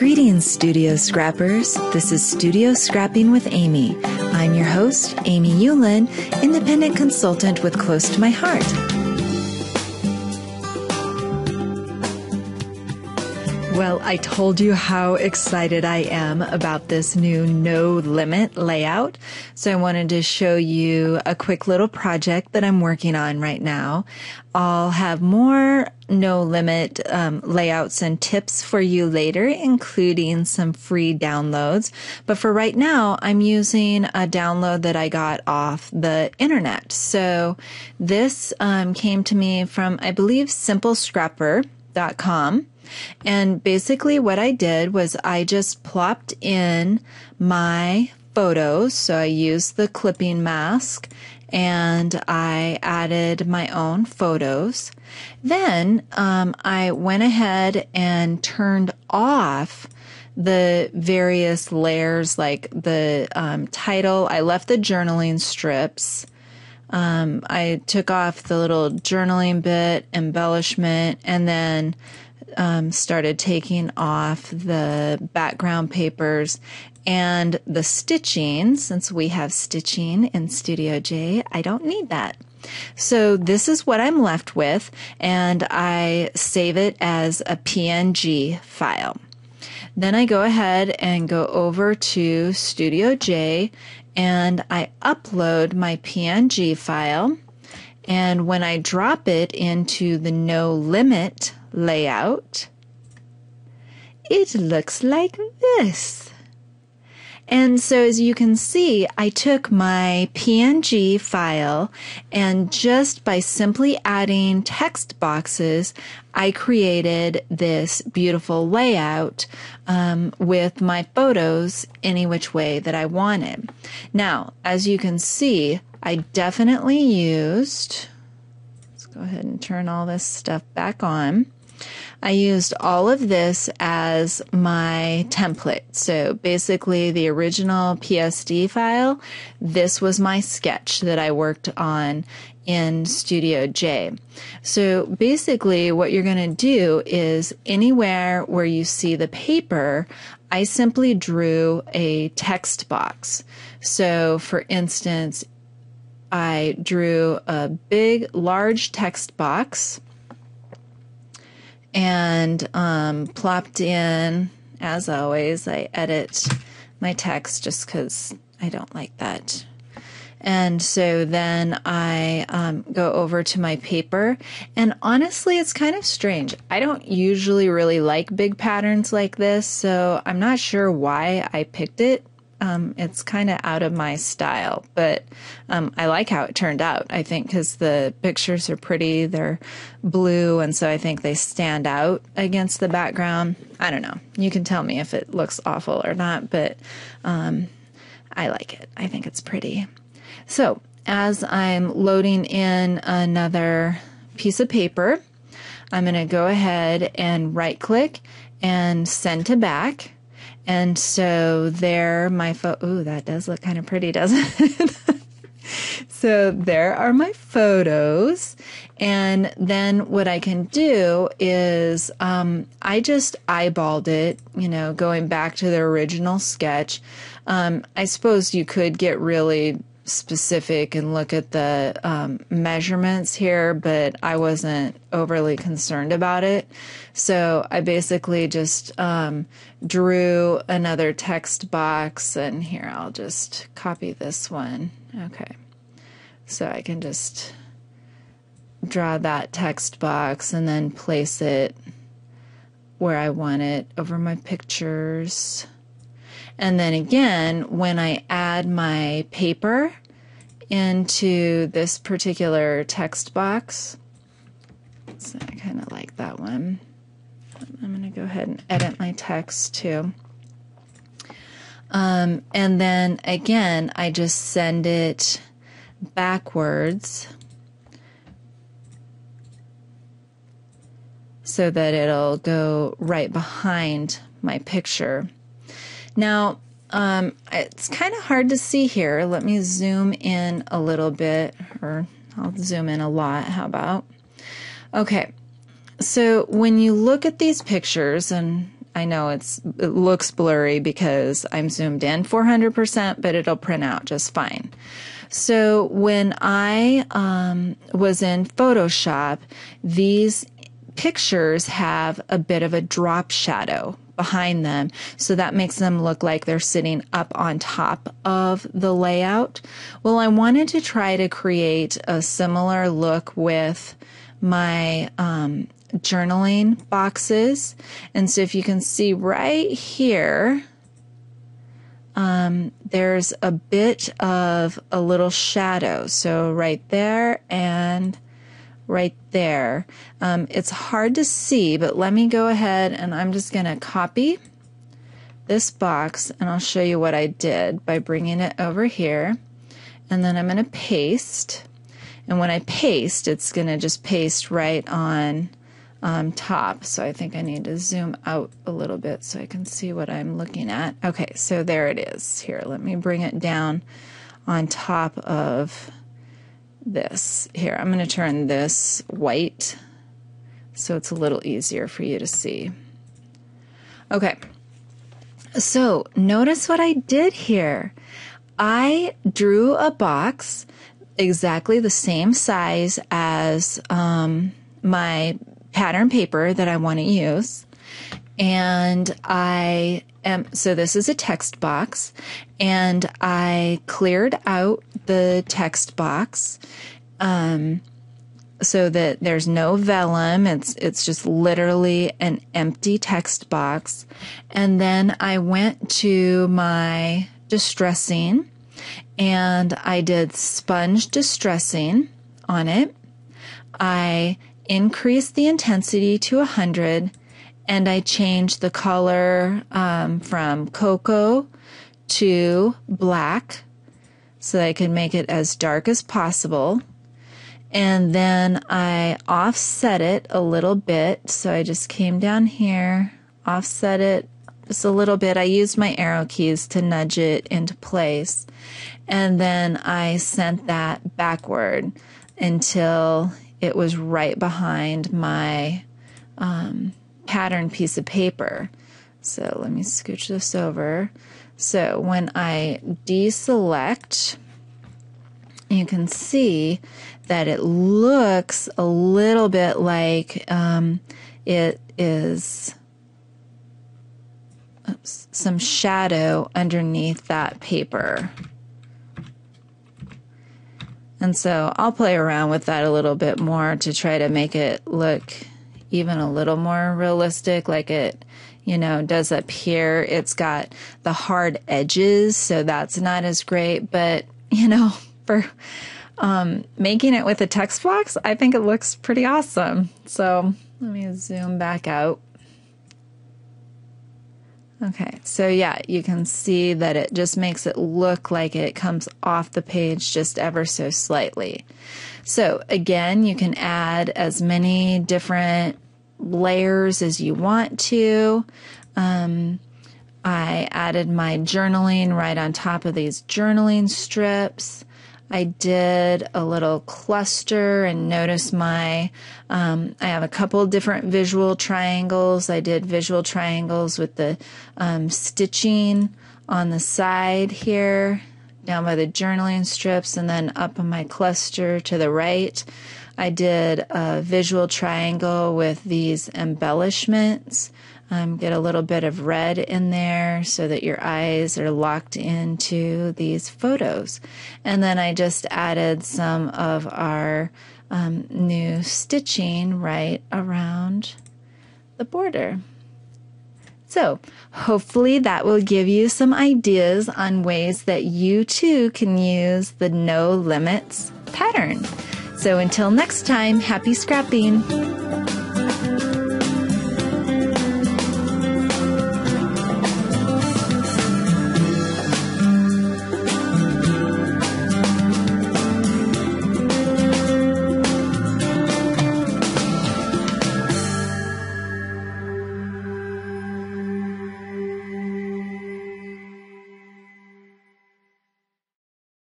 Greetings, Studio Scrappers. This is Studio Scrapping with Amy. I'm your host, Amy Yulin, independent consultant with Close to My Heart. Well, I told you how excited I am about this new no limit layout. So I wanted to show you a quick little project that I'm working on right now. I'll have more no limit layouts and tips for you later, including some free downloads. But for right now, I'm using a download that I got off the internet. So this came to me from, I believe, simplescrapper.com. And basically what I did was I just plopped in my photos. So I used the clipping mask and I added my own photos. Then I went ahead and turned off the various layers, like the title. I left the journaling strips. I took off the little journaling bit, embellishment, and then started taking off the background papers and the stitching. Since we have stitching in Studio J, I don't need that. So this is what I'm left with, and I save it as a PNG file. Then I go ahead and go over to Studio J and I upload my PNG file. And when I drop it into the no limit layout, it looks like this. And so as you can see, I took my PNG file and just by simply adding text boxes, I created this beautiful layout with my photos any which way that I wanted. Now, as you can see, I definitely used, let's go ahead and turn all this stuff back on. I used all of this as my template. So basically the original PSD file, this was my sketch that I worked on in Studio J. So basically what you're going to do is anywhere where you see the paper, I simply drew a text box. So for instance, I drew a big, large text box and plopped in, as always, I edit my text just because I don't like that. And so then I go over to my paper, and honestly, it's kind of strange. I don't usually really like big patterns like this, so I'm not sure why I picked it. It's kind of out of my style, but I like how it turned out, I think, because the pictures are pretty. They're blue, and so I think they stand out against the background. I don't know. You can tell me if it looks awful or not, but I like it. I think it's pretty. So as I'm loading in another piece of paper, I'm going to go ahead and right-click and send to back. And so there my ooh, that does look kind of pretty, doesn't it? So there are my photos. And then what I can do is I just eyeballed it, you know, going back to the original sketch. I suppose you could get really specific and look at the measurements here, but I wasn't overly concerned about it. So I basically just drew another text box, and here I'll just copy this one. Okay, so I can just draw that text box and then place it where I want it over my pictures. And then again, when I add my paper into this particular text box, so I kind of like that one. I'm going to go ahead and edit my text too. And then again, I just send it backwards so that it'll go right behind my picture. Now, it's kind of hard to see here. Let me zoom in a little bit, or I'll zoom in a lot. How about? Okay, so when you look at these pictures, and I know it looks blurry because I'm zoomed in 400%, but it'll print out just fine. So when I was in Photoshop, these pictures have a bit of a drop shadow behind them. So that makes them look like they're sitting up on top of the layout. Well, I wanted to try to create a similar look with my journaling boxes. And so if you can see right here, there's a bit of a little shadow. So right there and right there. It's hard to see, but let me go ahead and I'm just going to copy this box and I'll show you what I did by bringing it over here. And then I'm going to paste. And when I paste, it's going to just paste right on top. So I think I need to zoom out a little bit so I can see what I'm looking at. Okay, so there it is. Here, let me bring it down on top of this. Here, I'm going to turn this white so it's a little easier for you to see. Okay, so notice what I did here. I drew a box exactly the same size as my pattern paper that I want to use, and so this is a text box, and I cleared out the text box so that there's no vellum. It's just literally an empty text box. And then I went to my distressing and I did sponge distressing on it. I increased the intensity to 100 and I changed the color from cocoa to black so that I could make it as dark as possible. And then I offset it a little bit. So I just came down here, offset it just a little bit. I used my arrow keys to nudge it into place. And then I sent that backward until it was right behind my pattern piece of paper. So let me scooch this over. So when I deselect, you can see that it looks a little bit like it is some shadow underneath that paper. And so I'll play around with that a little bit more to try to make it look even a little more realistic, like it, does up here. It's got the hard edges, so that's not as great, but, for making it with a text box, I think it looks pretty awesome. So let me zoom back out. Okay, so yeah, you can see that it just makes it look like it comes off the page just ever so slightly. So again, you can add as many different layers as you want to. I added my journaling right on top of these journaling strips. I did a little cluster and notice I have a couple different visual triangles. I did visual triangles with the stitching on the side here, down by the journaling strips, and then up on my cluster to the right. I did a visual triangle with these embellishments. Get a little bit of red in there so that your eyes are locked into these photos. And then I just added some of our new stitching right around the border. So hopefully that will give you some ideas on ways that you too can use the No Limits pattern. So until next time, happy scrapping!